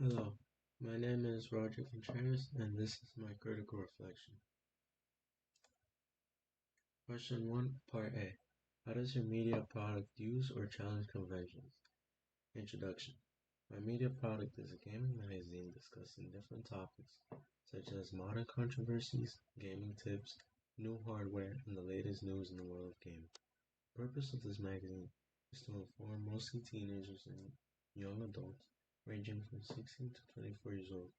Hello, my name is Roger Contreras, and this is my critical reflection. Question 1, Part A. How does your media product use or challenge conventions? Introduction. My media product is a gaming magazine discussing different topics, such as modern controversies, gaming tips, new hardware, and the latest news in the world of gaming. The purpose of this magazine is to inform mostly teenagers and young adults, ranging from 16 to 24 years old,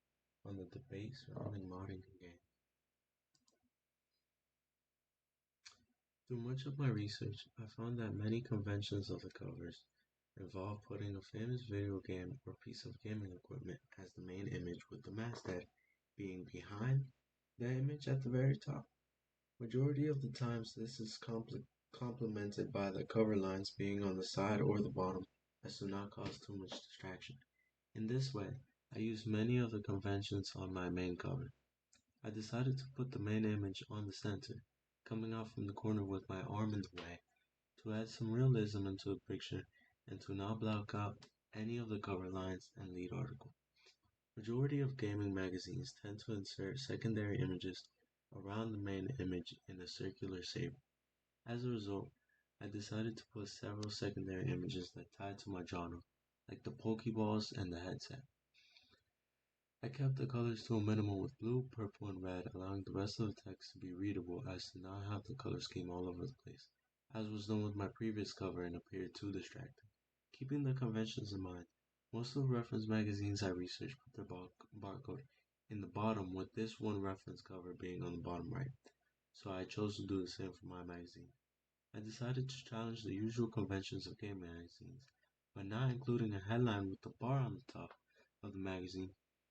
on the debate surrounding modern games. Through much of my research, I found that many conventions of the covers involve putting a famous video game or piece of gaming equipment as the main image, with the masthead being behind the image at the very top. Majority of the times this is complemented by the cover lines being on the side or the bottom as to not cause too much distraction. In this way, I used many of the conventions on my main cover. I decided to put the main image on the center, coming out from the corner with my arm in the way, to add some realism into the picture and to not block out any of the cover lines and lead article. Majority of gaming magazines tend to insert secondary images around the main image in a circular shape. As a result, I decided to put several secondary images that tied to my genre, like the Pokeballs and the headset. I kept the colors to a minimum with blue, purple, and red, allowing the rest of the text to be readable as to not have the color scheme all over the place, as was done with my previous cover and appeared too distracting. Keeping the conventions in mind, most of the reference magazines I researched put their barcode in the bottom, with this one reference cover being on the bottom right, so I chose to do the same for my magazine. I decided to challenge the usual conventions of game magazines by not including a headline with the bar on the top of the magazine,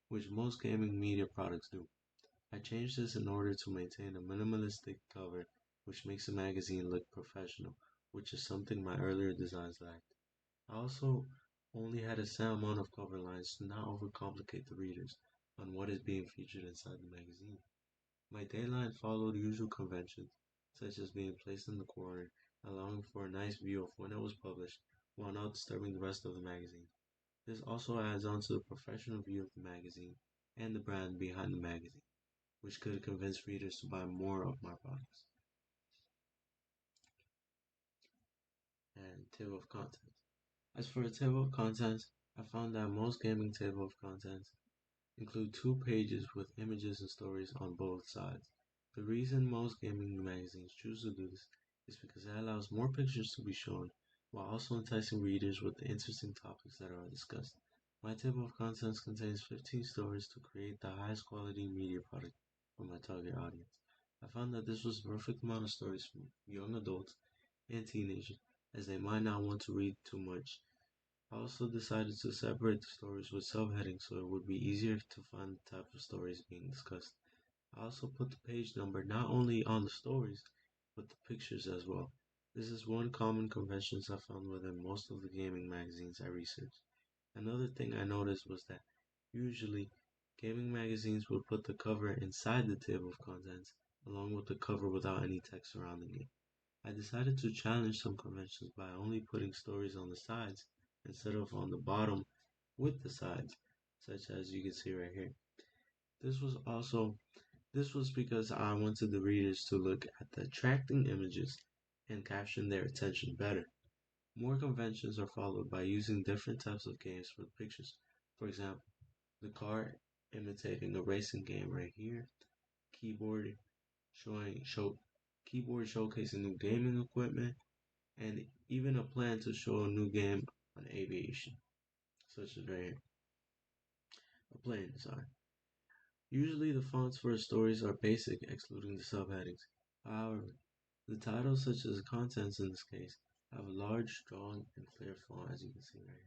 which most gaming media products do. I changed this in order to maintain a minimalistic cover which makes the magazine look professional, which is something my earlier designs lacked. I also only had a set amount of cover lines to not overcomplicate the readers on what is being featured inside the magazine. My dayline followed usual conventions, such as being placed in the corner, allowing for a nice view of when it was published, while not disturbing the rest of the magazine. This also adds on to the professional view of the magazine and the brand behind the magazine, which could convince readers to buy more of my products. And table of contents. As for the table of contents, I found that most gaming table of contents include two pages with images and stories on both sides. The reason most gaming magazines choose to do this is because it allows more pictures to be shown while also enticing readers with the interesting topics that are discussed. My table of contents contains 15 stories to create the highest quality media product for my target audience. I found that this was the perfect amount of stories for young adults and teenagers, as they might not want to read too much. I also decided to separate the stories with subheadings so it would be easier to find the type of stories being discussed. I also put the page number not only on the stories, but the pictures as well. This is one common convention I found within most of the gaming magazines I researched. Another thing I noticed was that usually gaming magazines would put the cover inside the table of contents, along with the cover without any text surrounding it. I decided to challenge some conventions by only putting stories on the sides instead of on the bottom with the sides, such as you can see right here. This was also this was because I wanted the readers to look at the attracting images and caption their attention better. More conventions are followed by using different types of games for the pictures. For example, the car imitating a racing game right here, keyboard showing show keyboard showcasing new gaming equipment, and even a plan to show a new game on aviation, such as right here, a plane design. Usually the fonts for stories are basic, excluding the subheadings. However, the titles, such as the contents in this case, have a large, strong, and clear font, as you can see right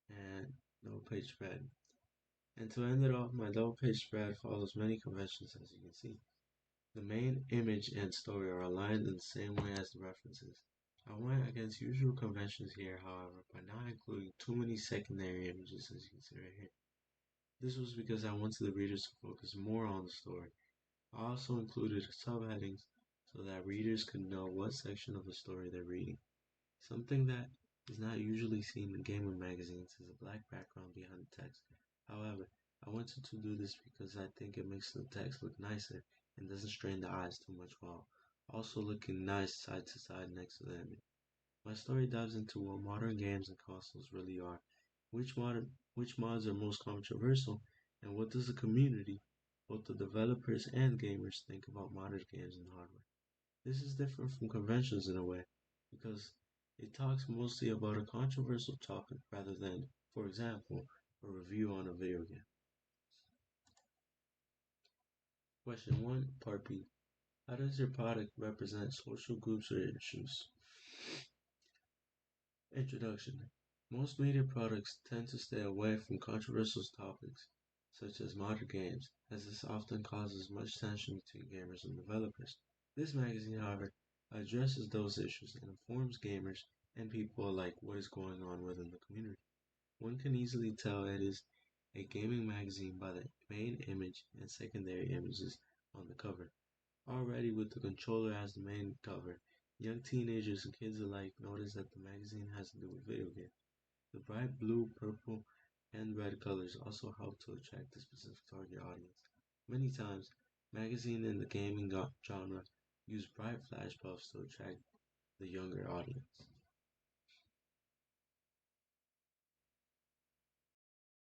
here. And double page spread. And to end it off, my double page spread follows many conventions, as you can see. The main image and story are aligned in the same way as the references. I went against usual conventions here, however, by not including too many secondary images, as you can see right here. This was because I wanted the readers to focus more on the story. I also included subheadings so that readers could know what section of the story they're reading. Something that is not usually seen in gaming magazines as a black background behind the text. However, I wanted to do this because I think it makes the text look nicer and doesn't strain the eyes too much while also looking nice side to side next to the image. My story dives into what modern games and consoles really are, which mods are most controversial, and what does the community, both the developers and gamers, think about modern games and hardware. This is different from conventions in a way, because it talks mostly about a controversial topic rather than, for example, a review on a video game. Question 1, Part B. How does your product represent social groups or issues? Introduction. Most media products tend to stay away from controversial topics, such as modern games, as this often causes much tension between gamers and developers. This magazine, however, addresses those issues and informs gamers and people alike what is going on within the community. One can easily tell it is a gaming magazine by the main image and secondary images on the cover. Already with the controller as the main cover, young teenagers and kids alike notice that the magazine has to do with video games. The bright blue, purple, and red colors also help to attract a specific target audience. Many times, magazines in the gaming genre use bright flash puffs to attract the younger audience.